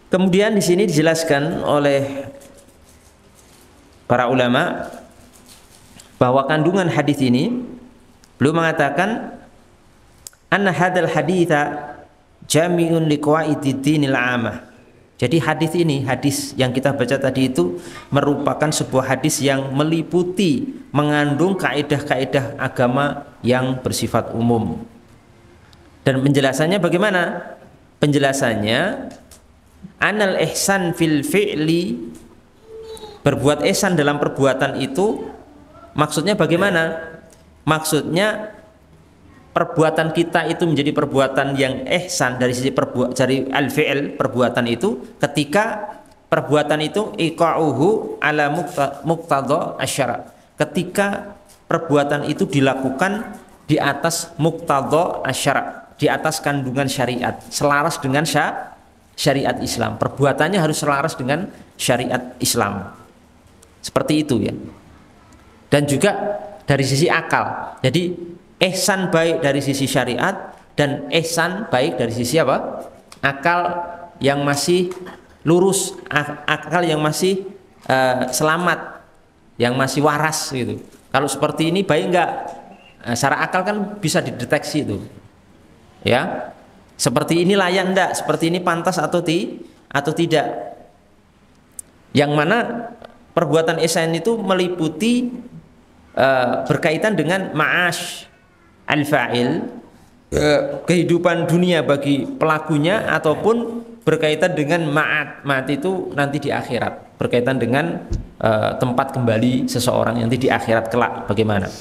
Kemudian di sini dijelaskan oleh para ulama bahwa kandungan hadis ini, beliau mengatakan anna hadzal haditsa jami'un liqawaidid dinil 'amah. Jadi hadis ini, hadis yang kita baca tadi itu merupakan sebuah hadis yang meliputi, mengandung kaidah-kaidah agama yang bersifat umum. Dan penjelasannya bagaimana? Penjelasannya anal ihsan fil fi'li, berbuat ihsan dalam perbuatan itu maksudnya bagaimana? Maksudnya perbuatan kita itu menjadi perbuatan yang ihsan dari sisi dari al-fi'l, perbuatan itu ketika perbuatan itu iqa'uhu ala muqtadha asy-syara', ketika perbuatan itu dilakukan di atas muqtadha asy-syara', di atas kandungan syariat, selaras dengan syariat Islam. Perbuatannya harus selaras dengan syariat Islam. Seperti itu ya. Dan juga dari sisi akal. Jadi ihsan baik dari sisi syariat dan ihsan baik dari sisi apa? Akal yang masih lurus, akal yang masih selamat, yang masih waras gitu. Kalau seperti ini baik enggak? Secara akal kan bisa dideteksi itu. Ya. Seperti ini layak enggak? Seperti ini pantas atau tidak? Yang mana perbuatan ihsan itu meliputi berkaitan dengan ma'ash al-fa'il, kehidupan dunia bagi pelakunya, ataupun berkaitan dengan ma'at itu nanti di akhirat, berkaitan dengan tempat kembali seseorang nanti di akhirat kelak bagaimana.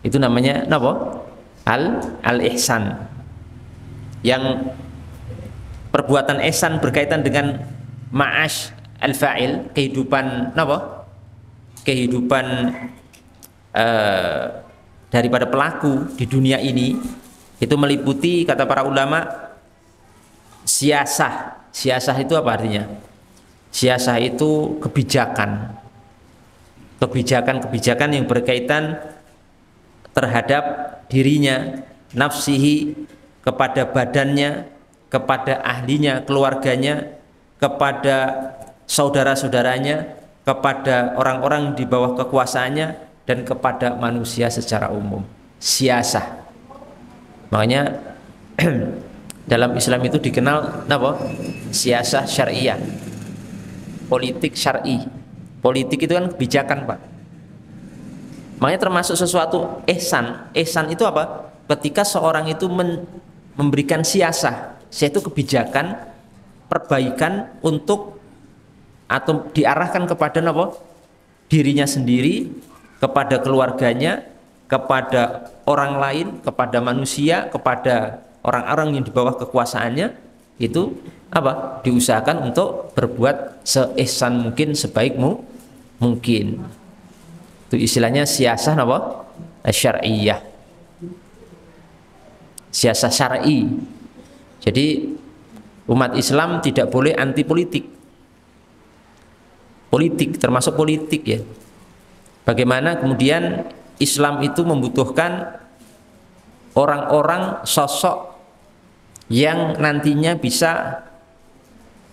Itu namanya apa? Al-ihsan. Yang perbuatan ihsan berkaitan dengan ma'ash al-fa'il, kehidupan apa? Kehidupan daripada pelaku di dunia ini, itu meliputi, kata para ulama, siasah. Siasah itu apa artinya? Siasah itu kebijakan. Kebijakan yang berkaitan terhadap dirinya, nafsihi, kepada badannya, kepada ahlinya, keluarganya, kepada saudara-saudaranya, kepada orang-orang di bawah kekuasaannya, dan kepada manusia secara umum. Siasah. Makanya dalam Islam itu dikenal apa? Siasah syariah. Politik syar'i. Politik itu kan kebijakan, Pak. Makanya termasuk sesuatu ihsan. Ihsan itu apa? Ketika seorang itu memberikan siasah, yaitu kebijakan, perbaikan untuk atau diarahkan kepada apa? Dirinya sendiri, kepada keluarganya, kepada orang lain, kepada manusia, kepada orang-orang yang di bawah kekuasaannya, itu apa? Diusahakan untuk berbuat seihsan mungkin, sebaik mungkin. Itu istilahnya siasah apa? Syar'iyah. Siasah syar'i. Jadi umat Islam tidak boleh anti politik. Politik termasuk politik ya. Bagaimana kemudian Islam itu membutuhkan orang-orang, sosok yang nantinya bisa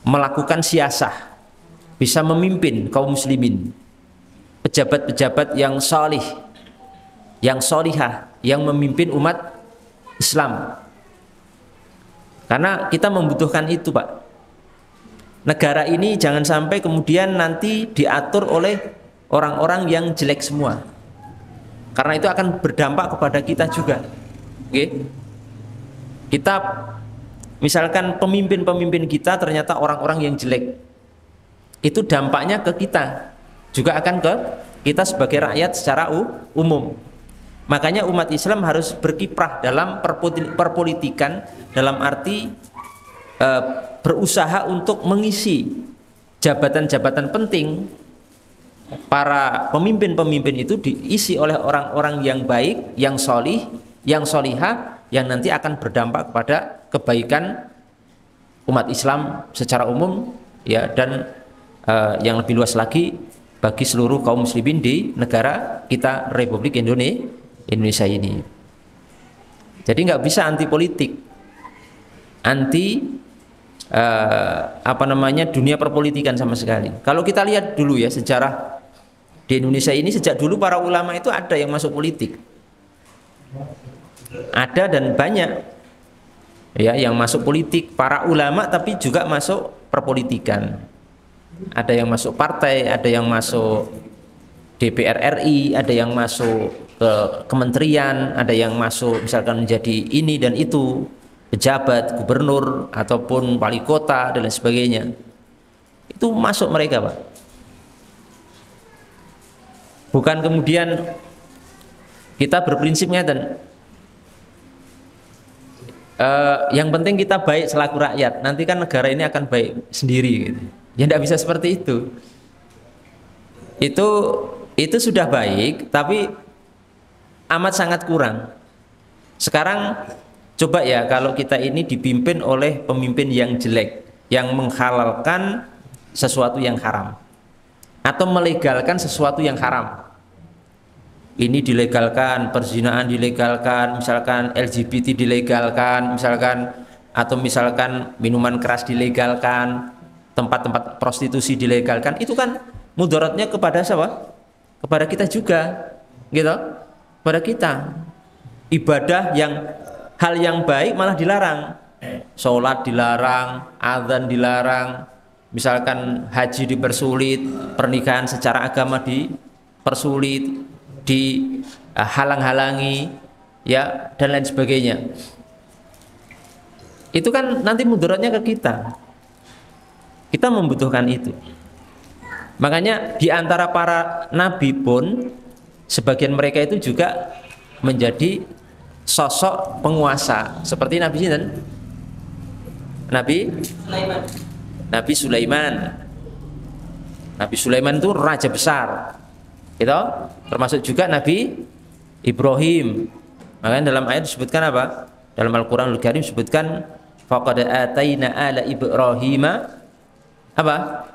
melakukan siasah, bisa memimpin kaum muslimin, pejabat-pejabat yang salih, yang solihah, yang memimpin umat Islam. Karena kita membutuhkan itu, Pak. Negara ini jangan sampai kemudian nanti diatur oleh orang-orang yang jelek semua, karena itu akan berdampak kepada kita juga. Oke? Kita misalkan pemimpin-pemimpin kita ternyata orang-orang yang jelek, itu dampaknya ke kita juga, akan ke kita sebagai rakyat secara umum. Makanya umat Islam harus berkiprah dalam perpolitikan, dalam arti berusaha untuk mengisi jabatan-jabatan penting. Para pemimpin-pemimpin itu diisi oleh orang-orang yang baik, yang solih, yang solihah, yang nanti akan berdampak kepada kebaikan umat Islam secara umum ya, dan yang lebih luas lagi bagi seluruh kaum muslimin di negara kita, Republik Indonesia ini. Jadi nggak bisa anti politik, anti dunia perpolitikan sama sekali. Kalau kita lihat dulu ya sejarah di Indonesia ini, sejak dulu para ulama itu ada yang masuk politik, ada dan banyak ya yang masuk politik, para ulama, tapi juga masuk perpolitikan. Ada yang masuk partai, ada yang masuk DPR RI, ada yang masuk ke kementerian, ada yang masuk misalkan menjadi ini dan itu, pejabat, gubernur ataupun wali kota dan lain sebagainya. Itu masuk mereka, Pak. Bukan kemudian kita berprinsipnya dan yang penting kita baik selaku rakyat, nanti kan negara ini akan baik sendiri gitu. Ya tidak bisa seperti itu. Itu sudah baik, tapi amat sangat kurang. Sekarang coba ya kalau kita ini dipimpin oleh pemimpin yang jelek, yang menghalalkan sesuatu yang haram atau melegalkan sesuatu yang haram. Ini dilegalkan, perzinaan dilegalkan, misalkan LGBT dilegalkan, misalkan, atau misalkan minuman keras dilegalkan, tempat-tempat prostitusi dilegalkan. Itu kan mudaratnya kepada siapa? Kepada kita juga, gitu. Kepada kita. Ibadah hal yang baik malah dilarang. Sholat dilarang, azan dilarang, misalkan haji dipersulit, pernikahan secara agama dipersulit, dihalang-halangi, ya, dan lain sebagainya. Itu kan nanti mudaratnya ke kita. Kita membutuhkan itu. Makanya di antara para nabi pun sebagian mereka itu juga menjadi sosok penguasa seperti Nabi Sinten? Nabi Sulaiman. Nabi Sulaiman itu raja besar. Gitu? Termasuk juga Nabi Ibrahim. Makanya dalam ayat disebutkan apa? Dalam Al-Qur'anul Karim disebutkan faqad ataina ala Ibrahima apa?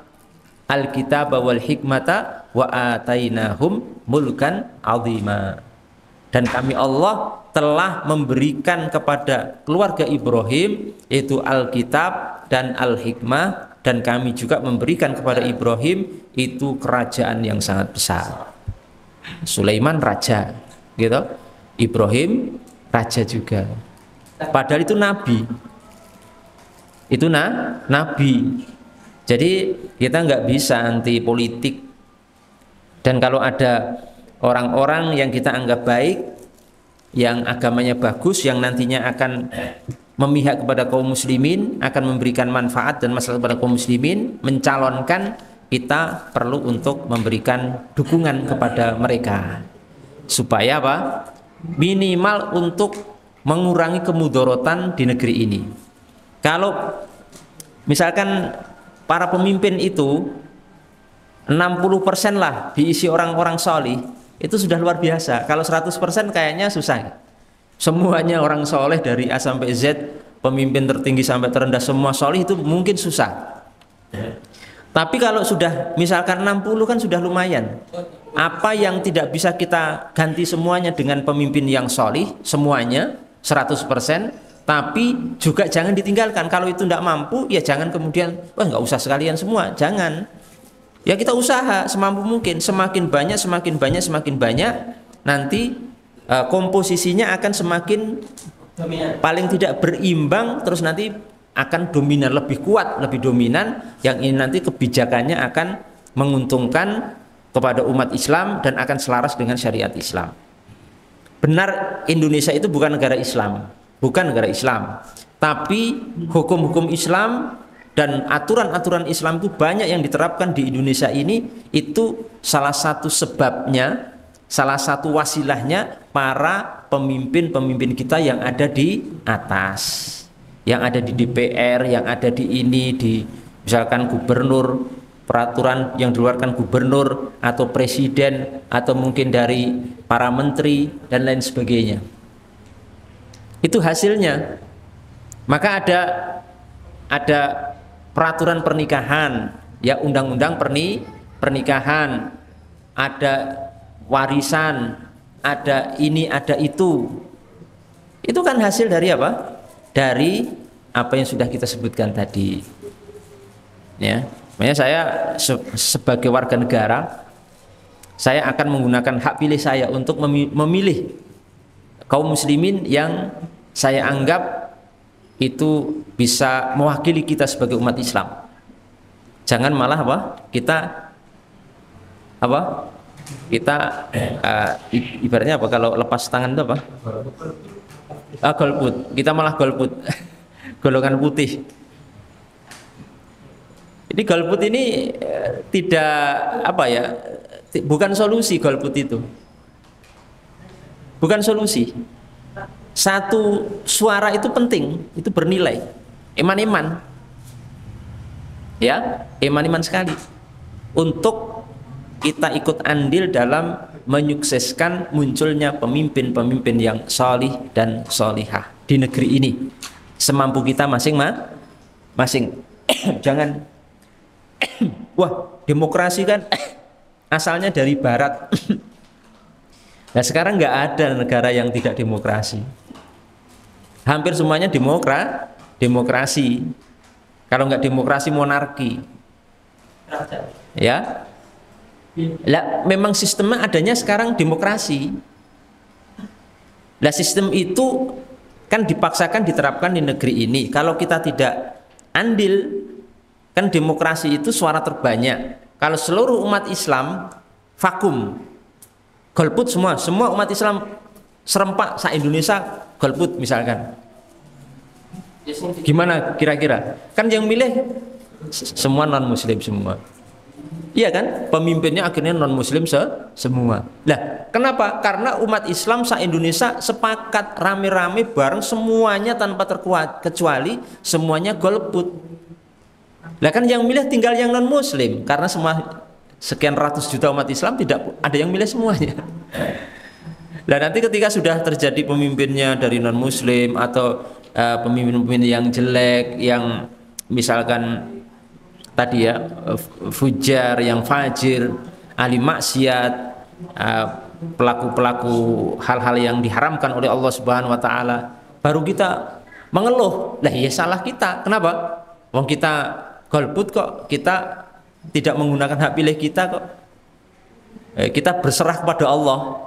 Al-kitaba wal hikmata wa atainahum mulkan azima. Dan kami Allah telah memberikan kepada keluarga Ibrahim itu Alkitab dan Al-Hikmah, dan kami juga memberikan kepada Ibrahim itu kerajaan yang sangat besar. Sulaiman raja, gitu. Ibrahim raja juga. Padahal itu nabi. Itu nabi. Jadi kita nggak bisa anti politik. Dan kalau ada orang-orang yang kita anggap baik, yang agamanya bagus, yang nantinya akan memihak kepada kaum muslimin, akan memberikan manfaat dan maslahat kepada kaum muslimin, mencalonkan, kita perlu untuk memberikan dukungan kepada mereka supaya apa? Minimal untuk mengurangi kemudorotan di negeri ini. Kalau misalkan para pemimpin itu 60% lah diisi orang-orang solih, itu sudah luar biasa. Kalau 100% kayaknya susah. Semuanya orang soleh dari A sampai Z, pemimpin tertinggi sampai terendah semua solih, itu mungkin susah. Tapi kalau sudah misalkan 60 kan sudah lumayan. Apa yang tidak bisa kita ganti semuanya dengan pemimpin yang solih, semuanya 100%, tapi juga jangan ditinggalkan. Kalau itu tidak mampu, ya jangan kemudian, wah nggak usah sekalian semua, jangan. Ya kita usaha semampu mungkin, semakin banyak, nanti komposisinya akan semakin paling tidak berimbang, terus nanti akan dominan, lebih kuat, lebih dominan, yang ini nanti kebijakannya akan menguntungkan kepada umat Islam dan akan selaras dengan syariat Islam. Benar, Indonesia itu bukan negara Islam, tapi hukum-hukum Islam dan aturan-aturan Islam itu banyak yang diterapkan di Indonesia ini. Itu salah satu sebabnya, salah satu wasilahnya para pemimpin-pemimpin kita yang ada di atas, yang ada di DPR, yang ada di ini, di misalkan gubernur, peraturan yang dikeluarkan gubernur atau presiden, atau mungkin dari para menteri dan lain sebagainya. Itu hasilnya. Maka ada peraturan pernikahan, ya, undang-undang pernikahan, ada warisan, ada ini, ada itu. Itu kan hasil dari apa? Dari apa yang sudah kita sebutkan tadi. Ya, makanya saya sebagai warga negara, saya akan menggunakan hak pilih saya untuk memilih kaum muslimin yang saya anggap itu bisa mewakili kita sebagai umat Islam. Jangan malah kita ibaratnya kalau lepas tangan itu golput. Kita malah golput. Golongan putih. Ini golput ini tidak bukan solusi. Golput itu bukan solusi. Satu suara itu penting, itu bernilai, iman-iman, ya, iman-iman sekali untuk kita ikut andil dalam menyukseskan munculnya pemimpin-pemimpin yang salih dan salihah di negeri ini, semampu kita masing-masing. Jangan wah, demokrasi kan asalnya dari barat. Nah, sekarang nggak ada negara yang tidak demokrasi. Hampir semuanya demokrasi. Kalau nggak demokrasi, monarki. Ya, lah, memang sistemnya adanya sekarang demokrasi. Lah, sistem itu kan dipaksakan diterapkan di negeri ini. Kalau kita tidak andil, kan demokrasi itu suara terbanyak. Kalau seluruh umat Islam vakum, golput semua umat Islam serempak se-Indonesia golput misalkan, gimana kira-kira? Kan yang milih semua non muslim semua, iya kan? Pemimpinnya akhirnya non muslim semua. Lah, kenapa? Karena umat Islam se-Indonesia sepakat rame-rame bareng semuanya tanpa terkecuali semuanya golput. Lah, kan yang milih tinggal yang non muslim, karena semua sekian ratus juta umat Islam tidak ada yang milih semuanya. Nah, nanti ketika sudah terjadi pemimpinnya dari non muslim atau pemimpin-pemimpin yang jelek, yang misalkan tadi ya fujar, yang fajir, ahli maksiat, pelaku-pelaku hal-hal yang diharamkan oleh Allah Subhanahu wa taala, baru kita mengeluh. Lah, ya salah kita. Kenapa? Wong kita golput kok, kita tidak menggunakan hak pilih kita kok. Kita berserah kepada Allah.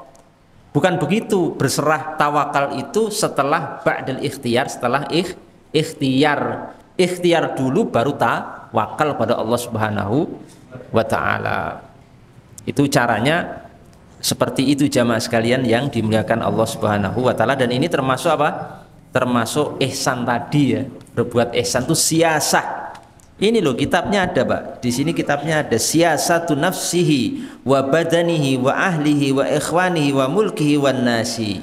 Bukan begitu, berserah tawakal itu setelah ba'dal ikhtiar, setelah ikhtiar. Ikhtiar dulu baru tawakal pada Allah Subhanahu wa taala. Itu caranya seperti itu jamaah sekalian yang dimuliakan Allah Subhanahu wa taala. Dan ini termasuk apa? Termasuk ihsan tadi ya. Berbuat ihsan itu siasah. Ini loh kitabnya ada, Pak. Di sini kitabnya ada siasatu nafsihi wa badanihi wa ahlihi wa ikhwanihi wa mulkihi wan nasi.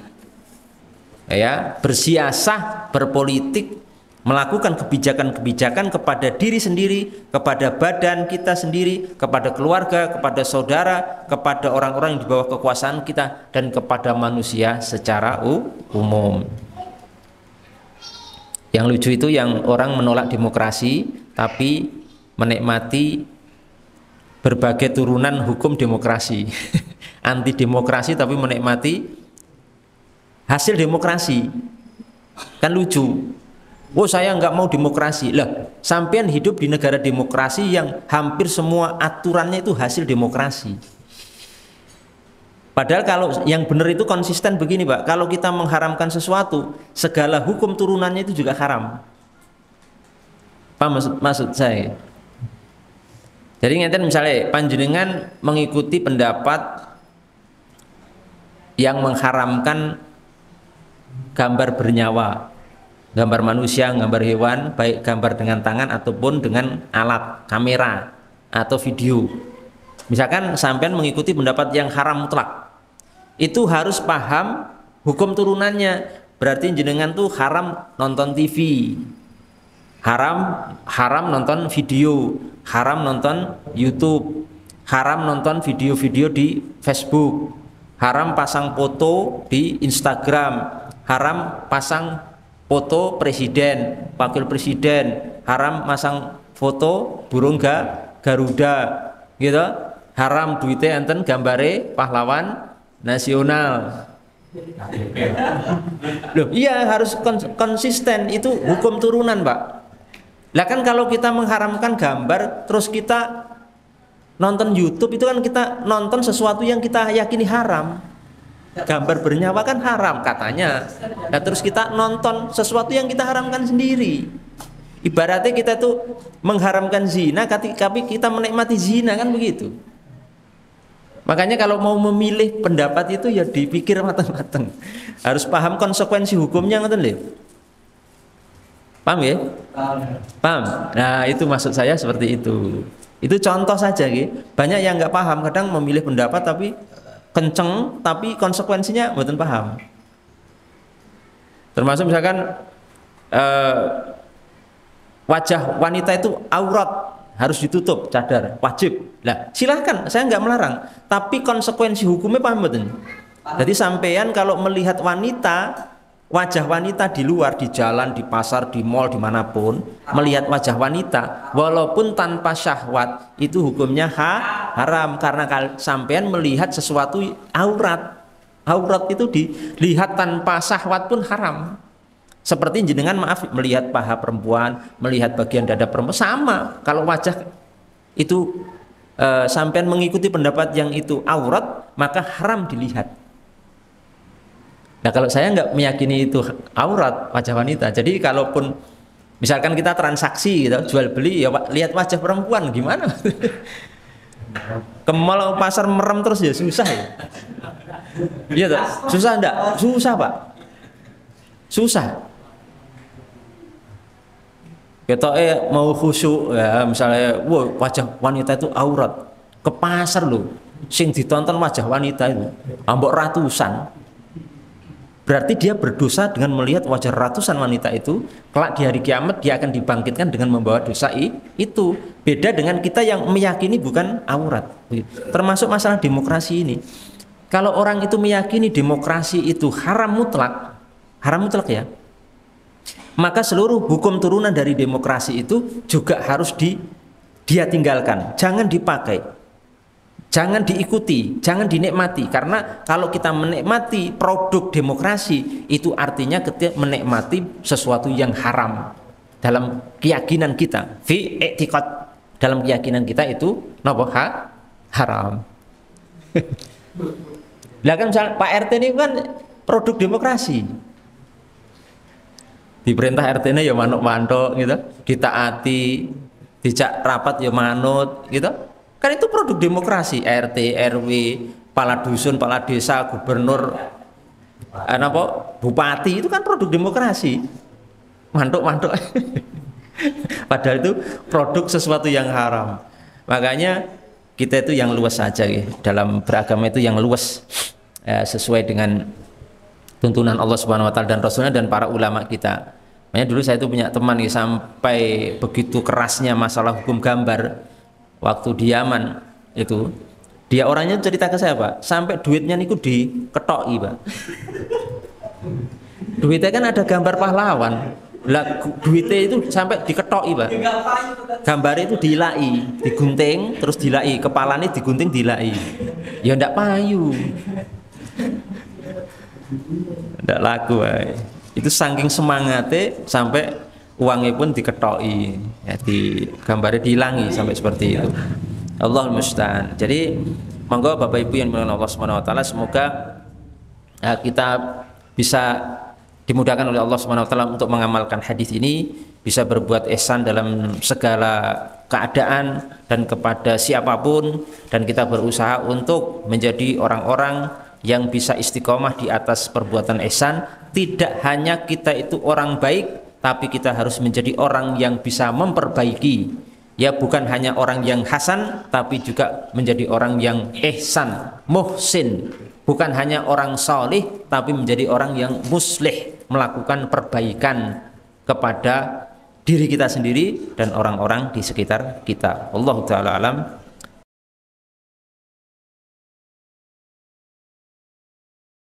Ya, bersiasah, berpolitik, melakukan kebijakan-kebijakan kepada diri sendiri, kepada badan kita sendiri, kepada keluarga, kepada saudara, kepada orang-orang yang di bawah kekuasaan kita, dan kepada manusia secara umum. Yang lucu itu yang orang menolak demokrasi tapi menikmati berbagai turunan hukum demokrasi. Anti demokrasi tapi menikmati hasil demokrasi. Kan lucu. Oh, saya nggak mau demokrasi. Lah, sampean hidup di negara demokrasi yang hampir semua aturannya itu hasil demokrasi. Padahal kalau yang benar itu konsisten begini, Pak. Kalau kita mengharamkan sesuatu, segala hukum turunannya itu juga haram. Apa maksud saya? Jadi ngeten misalnya panjenengan mengikuti pendapat yang mengharamkan gambar bernyawa, gambar manusia, gambar hewan, baik gambar dengan tangan ataupun dengan alat kamera atau video. Misalkan sampean mengikuti pendapat yang haram mutlak, itu harus paham hukum turunannya. Berarti jenengan tuh haram nonton TV, haram nonton video, haram nonton YouTube, haram nonton video-video di Facebook, haram pasang foto di Instagram, haram pasang foto presiden, wakil presiden, haram pasang foto burung Garuda, gitu. Haram duitnya enten gambare pahlawan nasional. Loh, iya harus konsisten, itu hukum turunan, Pak. Lah kan kalau kita mengharamkan gambar terus kita nonton YouTube, itu kan kita nonton sesuatu yang kita yakini haram. Gambar bernyawa kan haram katanya. Nah, terus kita nonton sesuatu yang kita haramkan sendiri. Ibaratnya kita tuh mengharamkan zina, tapi kita menikmati zina, kan begitu. Makanya kalau mau memilih pendapat itu ya dipikir matang-matang. Harus paham konsekuensi hukumnya, ngoten lho. Paham ya? Paham. Nah, itu maksud saya seperti itu. Itu contoh saja, gitu. Banyak yang nggak paham, kadang memilih pendapat tapi kenceng, tapi konsekuensinya mboten paham. Termasuk misalkan wajah wanita itu aurat, harus ditutup cadar, wajib. Lah, silahkan, saya nggak melarang, tapi konsekuensi hukumnya paham mboten? Jadi sampean kalau melihat wanita, wajah wanita di luar, di jalan, di pasar, di mall, dimanapun, melihat wajah wanita walaupun tanpa syahwat, itu hukumnya haram, karena sampean melihat sesuatu aurat. Aurat itu dilihat tanpa syahwat pun haram. Seperti jenengan, maaf, melihat paha perempuan, melihat bagian dada perempuan, sama. Kalau wajah itu sampean mengikuti pendapat yang itu aurat, maka haram dilihat. Nah, kalau saya nggak meyakini itu aurat wajah wanita, jadi kalaupun misalkan kita transaksi gitu, jual beli, ya lihat wajah perempuan gimana? Ke mall pasar merem terus ya susah ya. Iya toh? Susah enggak? Susah, Pak. Susah. Kita mau khusyuk ya, misalnya wajah wanita itu aurat, ke pasar loh, sing ditonton wajah wanita itu ambok ratusan. Berarti dia berdosa dengan melihat wajah ratusan wanita itu. Kelak di hari kiamat dia akan dibangkitkan dengan membawa dosa itu. Beda dengan kita yang meyakini bukan aurat. Termasuk masalah demokrasi ini. Kalau orang itu meyakini demokrasi itu haram mutlak ya, maka seluruh hukum turunan dari demokrasi itu juga harus dia tinggalkan, jangan dipakai, jangan diikuti, jangan dinikmati. Karena kalau kita menikmati produk demokrasi, itu artinya ketika menikmati sesuatu yang haram dalam keyakinan kita, fi i'tiqad, dalam keyakinan kita itu napa haram. Lah kan misalnya Pak RT ini kan produk demokrasi. Diperintah RT-nya ya manuk-manuk gitu, ditaati, dicak rapat ya manut gitu. Kan itu produk demokrasi. RT, RW, kepala dusun, kepala desa, gubernur, bupati, itu kan produk demokrasi. Mantuk-mantuk. Padahal itu produk sesuatu yang haram. Makanya kita itu yang luas saja ya. Dalam beragama itu yang luas, sesuai dengan tuntunan Allah Subhanahu wa taala dan Rasulnya dan para ulama kita. Makanya dulu saya itu punya teman ya, sampai begitu kerasnya masalah hukum gambar waktu di Yaman itu. Dia orangnya cerita ke saya, Pak, sampai duitnya niku diketoki, Pak. Duitnya kan ada gambar pahlawan. Lah duitnya itu sampai diketoki, Pak. Gambarnya itu dilai, digunting, terus dilai, kepalanya digunting, dilai. Ya ndak payu. Ndak laku, Pak. Itu saking semangatnya sampai uangnya pun diketoki, ya, gambarnya dihilangi sampai seperti itu. Allahul musta'an. Jadi monggo Bapak Ibu yang dimuliakan Allah Subhanahu wa taala, semoga kita bisa dimudahkan oleh Allah Subhanahu wa taala untuk mengamalkan hadis ini, bisa berbuat ihsan dalam segala keadaan dan kepada siapapun, dan kita berusaha untuk menjadi orang-orang yang bisa istiqomah di atas perbuatan ihsan. Tidak hanya kita itu orang baik, tapi kita harus menjadi orang yang bisa memperbaiki. Ya, bukan hanya orang yang hasan, tapi juga menjadi orang yang ihsan, muhsin. Bukan hanya orang salih, tapi menjadi orang yang muslih, melakukan perbaikan kepada diri kita sendiri dan orang-orang di sekitar kita. Wallahu ta'ala alam.